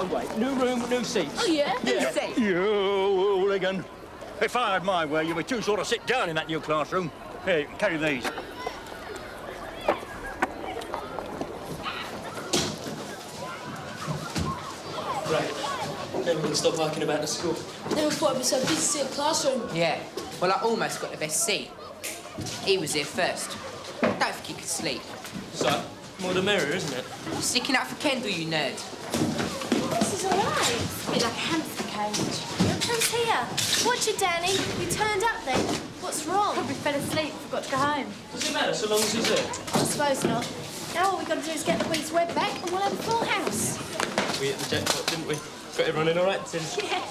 Oh, wait. New room, new seats. Oh, yeah? New seats. You hooligan. If I had my way, you were too sort of sit down in that new classroom. Here, you can carry these. Right. Never can stop harking about the school. Never thought I'd be so busy to see a classroom. Yeah. Well, I almost got the best seat. He was here first. Don't think he could sleep. So, more the merrier, isn't it? You're sticking up for Kendall, you nerd. This is all right. It's a bit like a hamster cage. Look who's here. Watch it, Danny. You turned up then. What's wrong? Probably fell asleep. Forgot to go home. Does it matter so long as he's here? I suppose not. Now all we've got to do is get the Louise Webb back and we'll have a full house. We hit the jackpot, didn't we? Got everyone in all right, Tim? Yeah.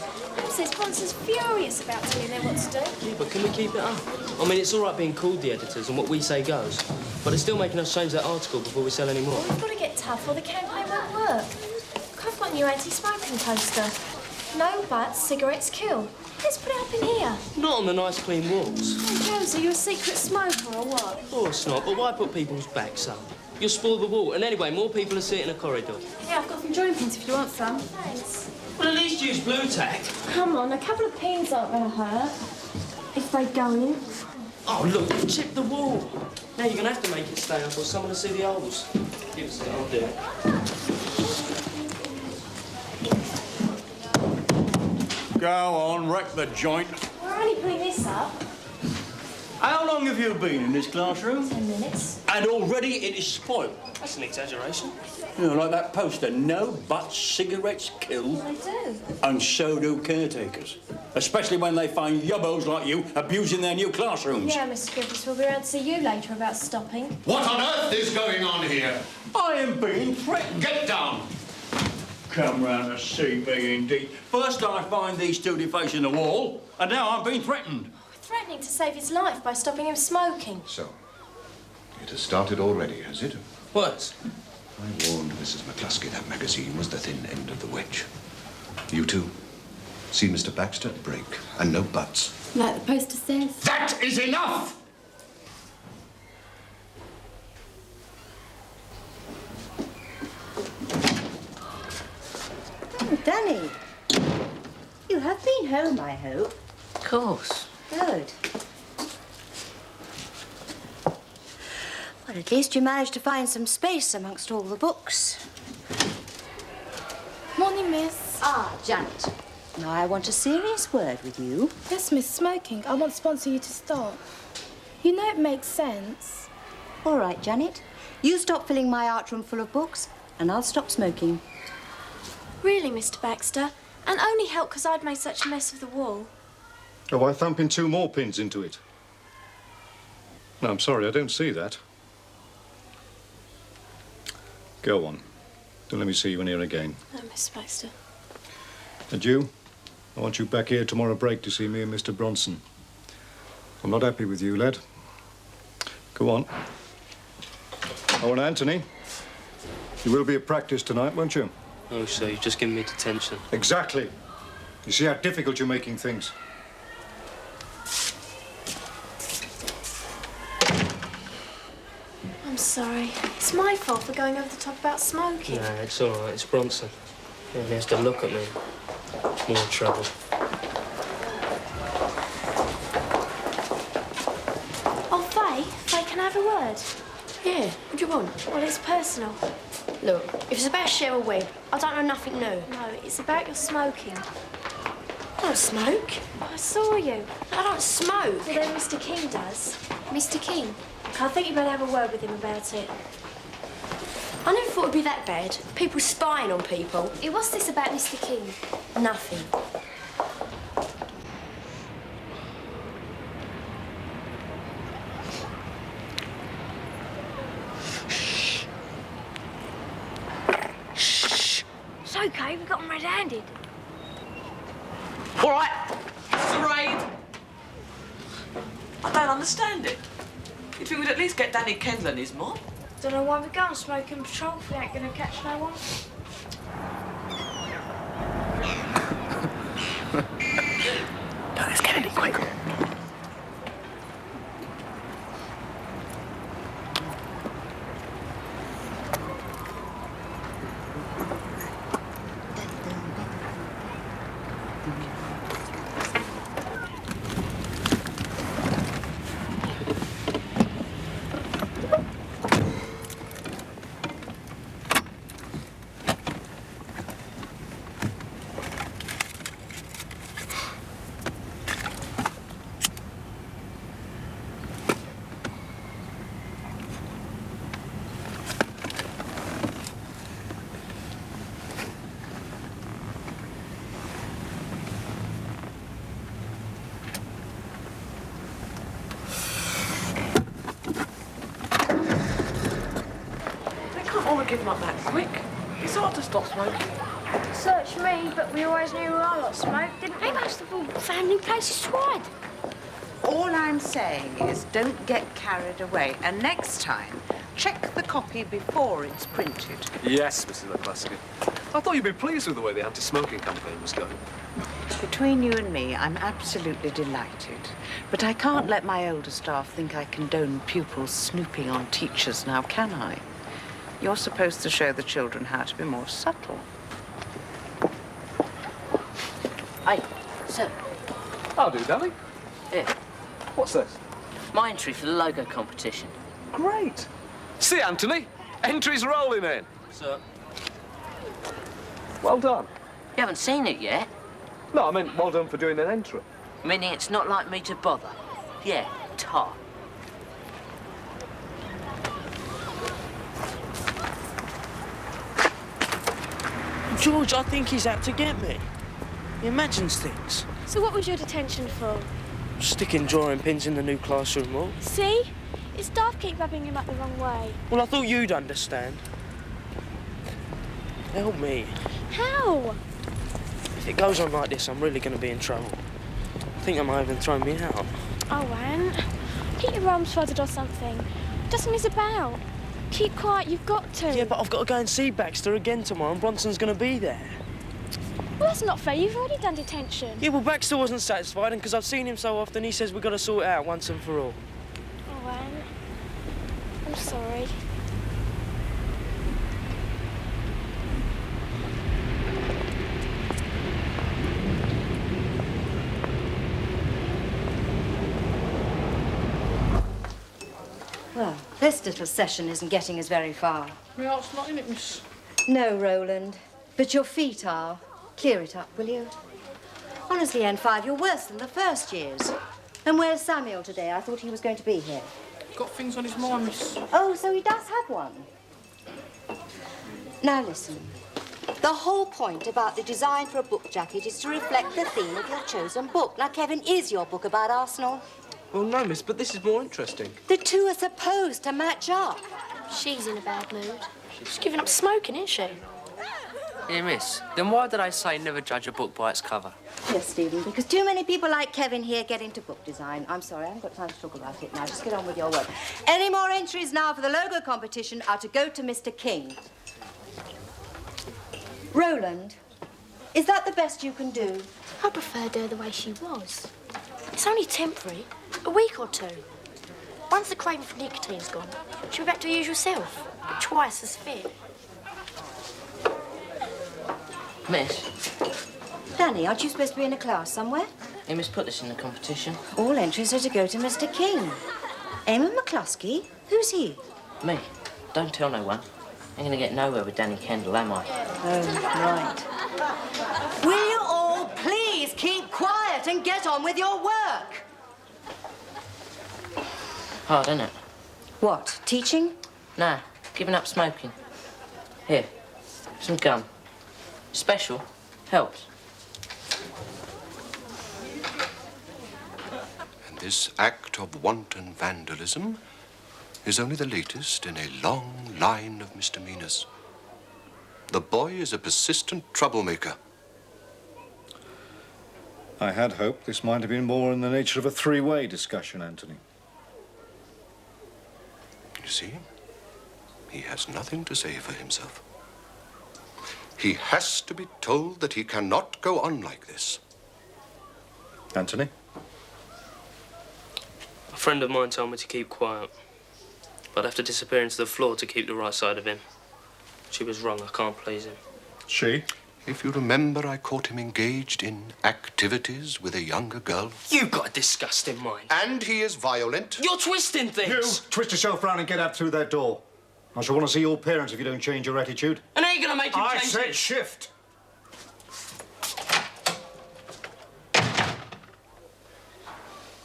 Says Bronson's furious about telling them what to do. Yeah, but can we keep it up? I mean, it's all right being called the editors and what we say goes, but it's still making us change that article before we sell any more. Well, we've got to get tough or the campaign won't work. Look, I've got a new anti-smoking poster. No butts, cigarettes kill. Let's put it up in here. Not on the nice, clean walls. Hey, Jones, are you a secret smoker or what? Of course not, but why put people's backs up? You'll spoil the wall, and anyway, more people are sitting in a corridor. Yeah, I've got some drawing pins if you want some. Thanks. Well, at least use blue tack. Come on, a couple of pins aren't going to hurt. If they go in. Oh, look, you've chipped the wall. Now you're going to have to make it stay up or someone will see the holes. Give us a I'll do it. Go on, wreck the joint. We're only putting this up. How long have you been in this classroom? 10 minutes. And already it is spoiled. That's an exaggeration. You know, like that poster, no butts, cigarettes kill. They do. And so do caretakers. Especially when they find yubbos like you abusing their new classrooms. Yeah, Mr. Griffiths, we'll be around to see you later about stopping. What on earth is going on here? I am being threatened. Get down! Come round to see me, indeed. First I find these two defacing the wall, and now I'm being threatened. Threatening to save his life by stopping him smoking. So, it has started already, has it? What? I warned Mrs. McCluskey that magazine was the thin end of the wedge. You two, see Mr. Baxter, break, and no buts. Like the poster says. That is enough! Oh, Danny, you have been home, I hope. Of course. Good. Well, at least you managed to find some space amongst all the books. Morning, miss. Ah, Janet. Now I want a serious word with you. Yes, Miss Smoking. I want to sponsor you to stop. You know it makes sense. All right, Janet. You stop filling my art room full of books, and I'll stop smoking. Really, Mr. Baxter? And only help because I'd made such a mess of the wall. Oh, by thumping 2 more pins into it. No, I'm sorry, I don't see that. Go on. Don't let me see you in here again. No, Mr. Baxter. And you? I want you back here tomorrow break to see me and Mr. Bronson. I'm not happy with you, lad. Go on. Oh, and Anthony, you will be at practice tonight, won't you? Oh, so you've just given me detention. Exactly. You see how difficult you're making things. I'm sorry. It's my fault for going over the top about smoking. No, it's all right. It's Bronson. Yeah, he has to look at me. More trouble. Oh, Faye, can I have a word? Yeah, what do you want? Well, it's personal. Look, if it's about Cheryl Webb, I don't know nothing new. No, it's about your smoking. I don't smoke. I saw you. I don't smoke. Well, then Mr. King does. Mr. King? I think you better have a word with him about it. I never thought it'd be that bad. People spying on people. What's this about Mr. King? Nothing. Shh. It's okay, we got him red-handed. All right, it's a raid. I don't understand it. You'd think we'd at least get Danny Kendall and his mob. Don't know why we go on smoking patrol if we ain't gonna catch no one. No, let's get in it quick. given up that quick. It's hard to stop smoking. Search me, but we always knew our lot smoked, didn't we? They must have all found new places to hide. All I'm saying is don't get carried away. And next time, check the copy before it's printed. Yes, Mrs. McCluskey. I thought you'd be pleased with the way the anti-smoking campaign was going. Between you and me, I'm absolutely delighted. But I can't let my older staff think I condone pupils snooping on teachers now, can I? You're supposed to show the children how to be more subtle. Hey, sir. I'll do, Danny. Here, What's this? my entry for the logo competition. Great. See, Anthony, entries rolling in. Sir. Well done. You haven't seen it yet? No, I meant well done for doing an entry. Meaning it's not like me to bother. Yeah, tar. George, I think he's out to get me. He imagines things. So what was your detention for? Sticking drawing pins in the new classroom wall. See? His staff keep rubbing him up the wrong way. Well, I thought you'd understand. Help me. How? If it goes on like this, I'm really going to be in trouble. I think they might even throw me out. Oh, Anne. Keep your arms folded or something. That's what it's about. Keep quiet, you've got to. Yeah, but I've got to go and see Baxter again tomorrow, and Bronson's going to be there. Well, that's not fair. You've already done detention. Yeah, well, Baxter wasn't satisfied, and because I've seen him so often, he says we've got to sort it out once and for all. Oh, Anne. I'm sorry. Well, this little session isn't getting us very far. My heart's not in it, miss. No, Roland. But your feet are. Clear it up, will you? Honestly, N5, you're worse than the first years. And where's Samuel today? I thought he was going to be here. Got things on his mind, miss. Oh, so he does have one. Now listen. The whole point about the design for a book jacket is to reflect the theme of your chosen book. Now, Kevin, is your book about Arsenal? Well, no, miss, but this is more interesting. The two are supposed to match up. She's in a bad mood. She's giving up smoking, isn't she? Yeah, miss. Then why did I say never judge a book by its cover? Yes, Stephen, because too many people like Kevin here get into book design. I'm sorry, I haven't got time to talk about it now. Just get on with your work. Any more entries now for the logo competition are to go to Mr. King. Roland, is that the best you can do? I preferred her the way she was. It's only temporary. A week or two. Once the craving for nicotine's gone, she'll be back to her usual self. But twice as fit. Miss, Danny, aren't you supposed to be in a class somewhere? you must put this in the competition. All entries are to go to Mr. King. Eamon McCluskey? Who's he? Me. Don't tell no one. I'm going to get nowhere with Danny Kendall, am I? Oh, right. Will you all please keep quiet and get on with your work? Hard, isn't it? What, teaching? Nah, giving up smoking. Here, some gum. Special. Helps. And this act of wanton vandalism is only the latest in a long line of misdemeanors. The boy is a persistent troublemaker. I had hoped this might have been more in the nature of a three-way discussion, Anthony. You see, he has nothing to say for himself. He has to be told that he cannot go on like this. Anthony? A friend of mine told me to keep quiet. But I'd have to disappear into the floor to keep the right side of him. She was wrong. I can't please him. She? If you remember, I caught him engaged in activities with a younger girl. You've got a disgusting mind. And he is violent. You're twisting things. You twist yourself round and get out through that door. I shall want to see your parents if you don't change your attitude. And how are you going to make him I change said it? shift.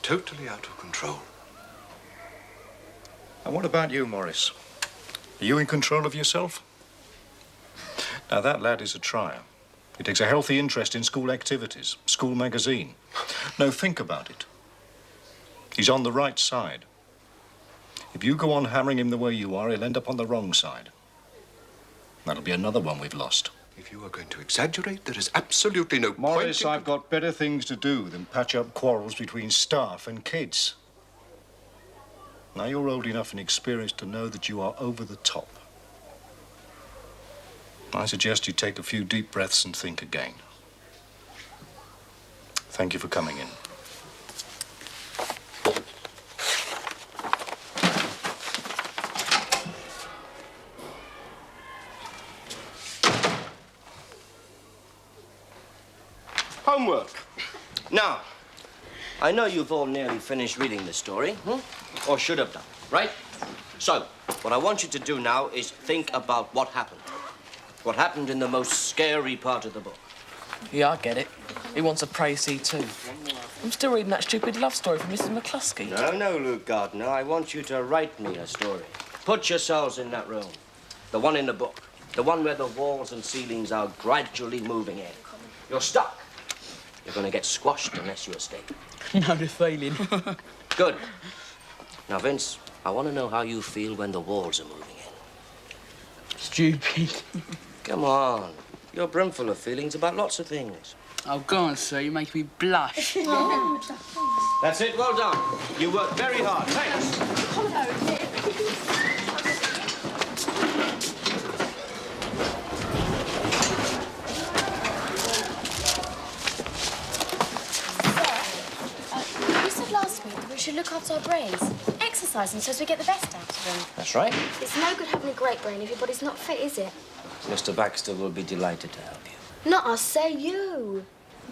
Totally out of control. And what about you, Morris? Are you in control of yourself? Now, that lad is a trier. He takes a healthy interest in school activities, school magazine. No, think about it. He's on the right side. If you go on hammering him the way you are, he'll end up on the wrong side. That'll be another one we've lost. If you are going to exaggerate, there is absolutely no Morris, point. I've got better things to do than patch up quarrels between staff and kids. Now you're old enough and experienced to know that you are over the top. I suggest you take a few deep breaths and think again. Thank you for coming in. Homework. Now, I know you've all nearly finished reading the story, or should have done, right? So, what I want you to do now is think about what happened. What happened in the most scary part of the book. Yeah, I get it. He wants a précis too. I'm still reading that stupid love story from Mrs. McCluskey. No, Luke Gardner. I want you to write me a story. Put yourselves in that room. The one in the book. The one where the walls and ceilings are gradually moving in. You're stuck. You're going to get squashed unless you escape. No, the feeling. Good. Now, Vince, I want to know how you feel when the walls are moving in. Stupid. Come on. You're brimful of feelings about lots of things. Oh, go on, sir. You make me blush. That's it. Well done. You worked very hard. Thanks. You said last week that we should look after our brains, exercising so as we get the best out of them. That's right. It's no good having a great brain if your body's not fit, is it? Mr. Baxter will be delighted to help you. Not us, say you.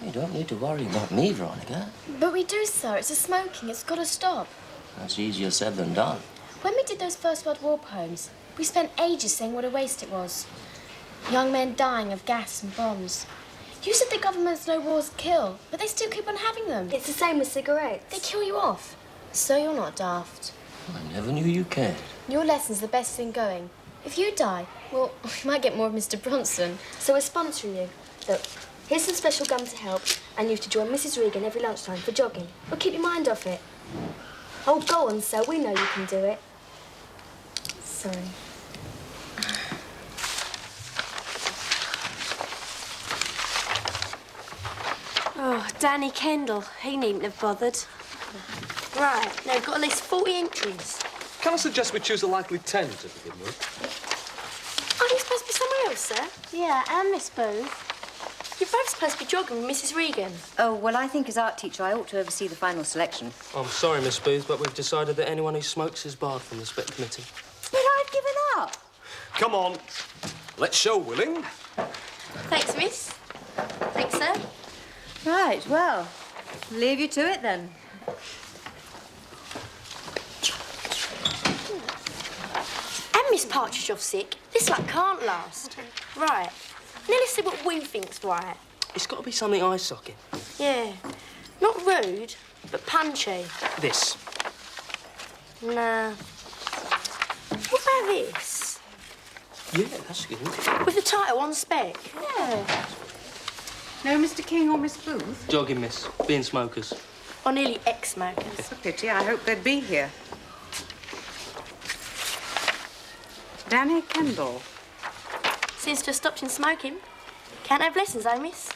You don't need to worry about me, Veronica. But we do, sir. It's the smoking. It's got to stop. That's easier said than done. When we did those First World War poems, we spent ages saying what a waste it was. Young men dying of gas and bombs. You said the government's no wars kill, but they still keep on having them. It's the same with cigarettes. They kill you off. So you're not daft. I never knew you cared. Your lesson's the best thing going. If you die, well, we might get more of Mr. Bronson. So we're sponsoring you. Look, here's some special gum to help, and you to join Mrs. Regan every lunchtime for jogging. We'll keep your mind off it. Oh, go on, sir. We know you can do it. Sorry. Oh, Danny Kendall. He needn't have bothered. Right, now we've got at least 40 entries. Can I suggest we choose a likely 10 to begin with? Aren't you supposed to be somewhere else, sir? Yeah, and Miss Booth. You're both supposed to be jogging with Mrs. Regan. Oh, well, I think as art teacher I ought to oversee the final selection. I'm sorry, Miss Booth, but we've decided that anyone who smokes is barred from the spec committee. But I've given up. Come on. Let's show willing. Thanks, miss. Thanks, sir. Right, well, leave you to it then. And Miss Partridge off sick. This luck can't last. Right. Now let's see what we think's right. It's got to be something eye-socking. Yeah. Not rude, but punchy. This. Nah. What about this? Yeah, that's good. With the title on spec. Yeah. No Mr. King or Miss Booth? Jogging, miss. Being smokers. Or nearly ex-smokers. It's a pity. I hope they'd be here. Danny Kendall. Seems to have stopped in smoking. Can't have lessons, eh, miss?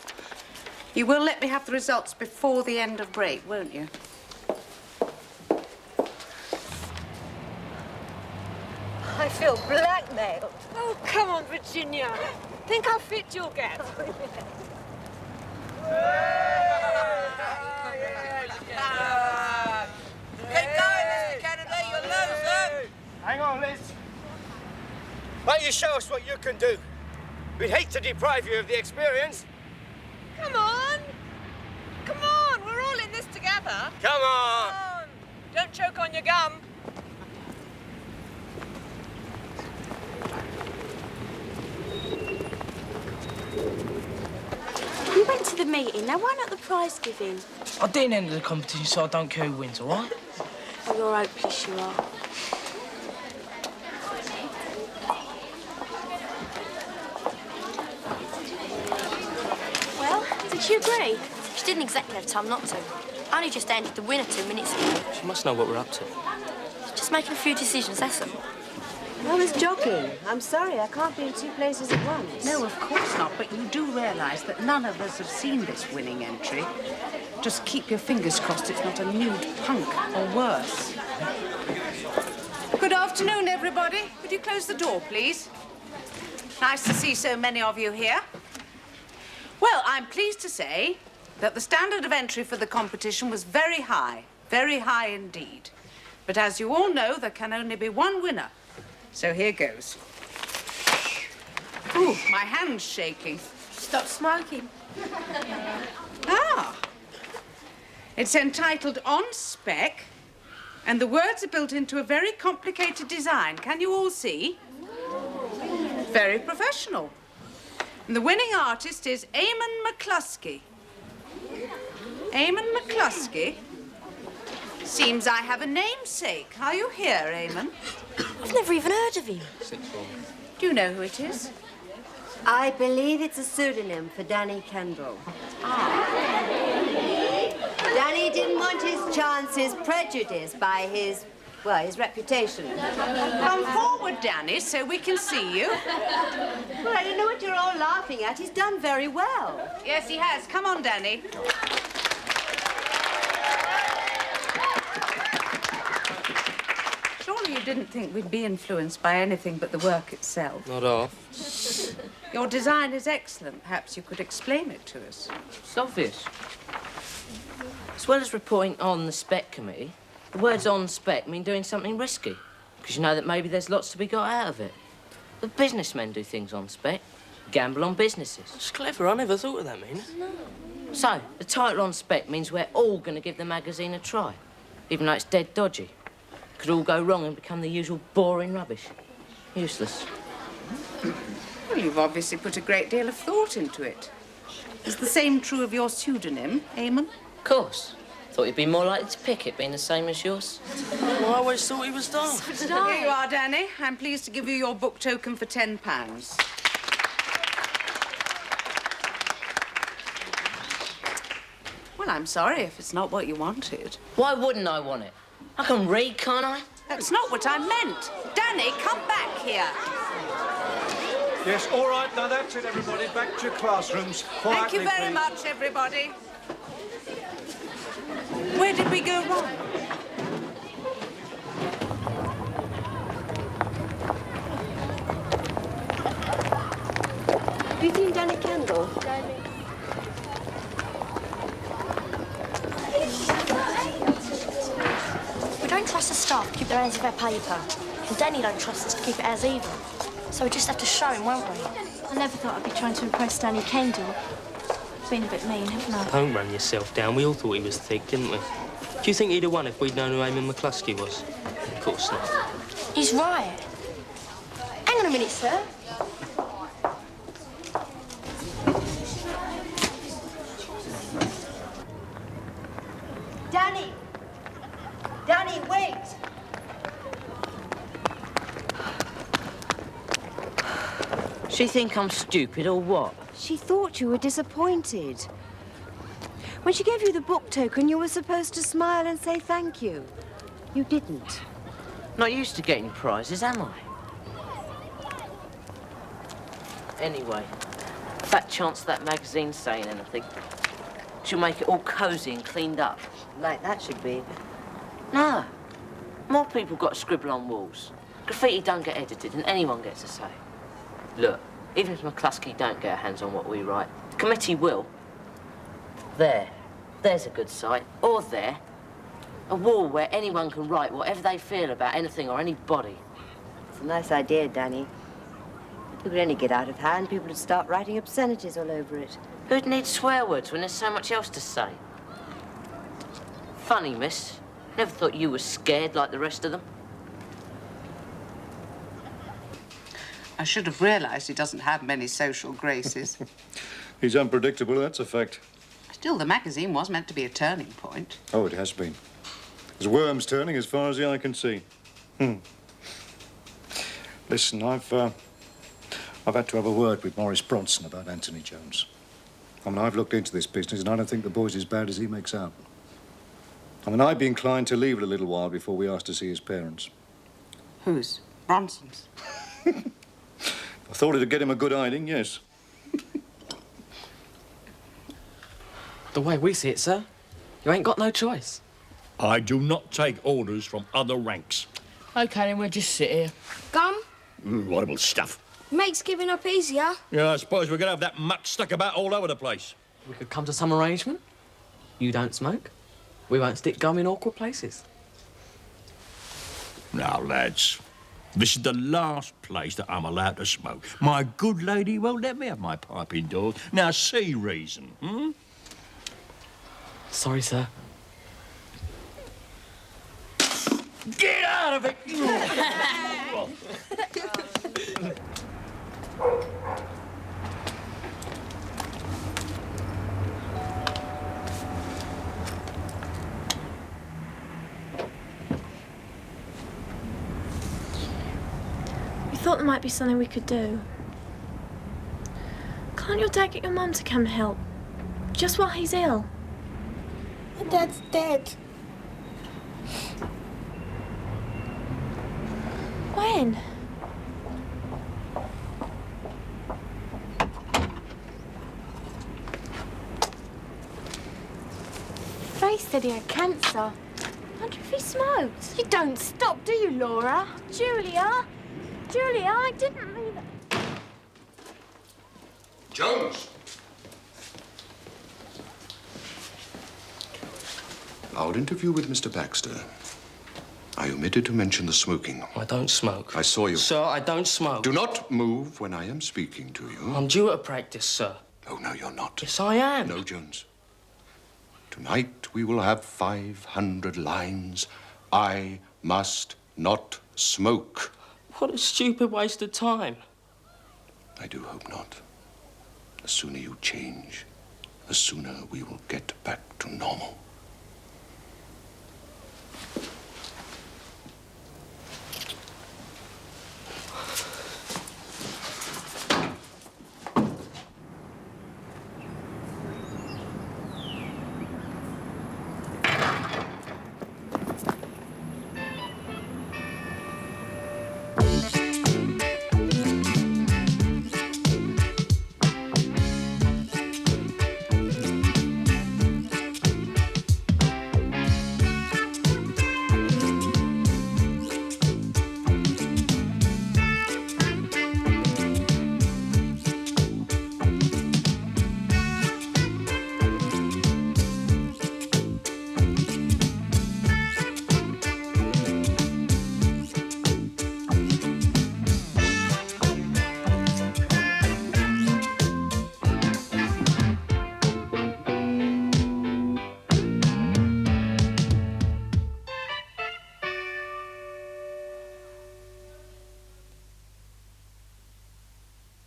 You will let me have the results before the end of break, won't you? I feel blackmailed. Oh, come on, Virginia. Think how fit you'll get. Hang on, Liz. Why don't you show us what you can do? We'd hate to deprive you of the experience. Come on. Come on, we're all in this together. Come on. Come on. Don't choke on your gum. We went to the meeting. Now, why not the prize giving? I didn't enter the competition, so I don't care who wins, all right? Oh, you're hopeless, you are. Well, did she agree? She didn't exactly have time not to. I only just handed the winner 2 minutes ago. She must know what we're up to. Just making a few decisions, that's all. I was jogging. I'm sorry, I can't be in two places at once. No, of course not, but you do realise that none of us have seen this winning entry. Just keep your fingers crossed it's not a nude punk or worse. Good afternoon, everybody. Could you close the door, please? Nice to see so many of you here. Well, I'm pleased to say that the standard of entry for the competition was very high indeed. But as you all know, there can only be one winner. So here goes. Ooh, my hand's shaking. Stop smoking. Ah. It's entitled On Spec, and the words are built into a very complicated design. Can you all see? Very professional. And the winning artist is Eamon McCluskey. Eamon McCluskey? Seems I have a namesake. Are you here, Eamon? I've never even heard of him. Do you know who it is? I believe it's a pseudonym for Danny Kendall. Danny didn't want his chances prejudiced by his reputation. Come forward, Danny, so we can see you. Well, I don't know what you're all laughing at. He's done very well. Yes, he has. Come on, Danny. Surely you didn't think we'd be influenced by anything but the work itself. Not half. Your design is excellent. Perhaps you could explain it to us. It's obvious. As well as reporting on the spec committee, the words on spec mean doing something risky, because you know that maybe there's lots to be got out of it. But businessmen do things on spec, gamble on businesses. It's clever. I never thought of that, Mina. No. So, the title on spec means we're all going to give the magazine a try, even though it's dead dodgy. Could all go wrong and become the usual boring rubbish. Useless. Well, you've obviously put a great deal of thought into it. Is the same true of your pseudonym, Eamon? Of course. Thought you'd be more likely to pick it, being the same as yours. Well, I always thought he was dumb. So did I. Here you are, Danny. I'm pleased to give you your book token for £10. Well, I'm sorry if it's not what you wanted. Why wouldn't I want it? I can read, can't I? That's not what I meant. Danny, come back here. Yes, all right, now that's it, everybody. Back to your classrooms. Thank you Quietly, very please. much, everybody. Where did we go wrong? Have you seen Danny Kendall? We don't trust the staff to keep their hands in their paper. And Danny don't trust us to keep it as either. So we just have to show him, won't we? I never thought I'd be trying to impress Danny Kendall. Been a bit mean, haven't I? Don't run yourself down. We all thought he was thick, didn't we? Do you think he'd have won if we'd known who Eamon McCluskey was? Of course not. He's right. Hang on a minute, sir. Danny! Danny, wait! She think I'm stupid or what? She thought you were disappointed. When she gave you the book token, you were supposed to smile and say thank you. You didn't. Not used to getting prizes, am I? Anyway, fat chance of that magazine saying anything. She'll make it all cosy and cleaned up. Like that should be. No. More people got to scribble on walls. Graffiti don't get edited and anyone gets a say. Look, even if McCluskey don't get her hands on what we write, the committee will. There's a good site. Or there. A wall where anyone can write whatever they feel about anything or anybody. It's a nice idea, Danny. If it could only get out of hand, people would start writing obscenities all over it. Who'd need swear words when there's so much else to say? Funny, miss. Never thought you were scared like the rest of them. I should have realised he doesn't have many social graces. He's unpredictable, that's a fact. Still, the magazine was meant to be a turning point. Oh, it has been. There's worms turning as far as the eye can see. Listen, I've had to have a word with Maurice Bronson about Anthony Jones. I mean, I've looked into this business and I don't think the boy's as bad as he makes out. I mean, I'd be inclined to leave it a little while before we ask to see his parents. Whose? Bronson's. I thought it'd get him a good hiding, yes. The way we see it, sir, you ain't got no choice. I do not take orders from other ranks. OK, then we'll just sit here. Gum? Whatever stuff. Makes giving up easier. Yeah, I suppose we're going to have that muck stuck about all over the place. We could come to some arrangement. You don't smoke. We won't stick gum in awkward places. Now, lads, this is the last place that I'm allowed to smoke. My good lady won't let me have my pipe indoors. Now, see reason, hmm? Sorry, sir. Get out of it! We thought there might be something we could do. Can't your dad get your mum to come and help? Just while he's ill. My dad's dead. When? Ray said he had cancer. I wonder if he smoked. You don't stop, do you, Laura? Julia? Julia, I didn't mean that. Jones! Our interview with Mr. Baxter. I omitted to mention the smoking. I don't smoke. I saw you. Sir, I don't smoke. Do not move when I am speaking to you. I'm due at practice, sir. Oh, no, you're not. Yes, I am. No, Jones. Tonight we will have 500 lines. I must not smoke. What a stupid waste of time. I do hope not. The sooner you change, the sooner we will get back to normal.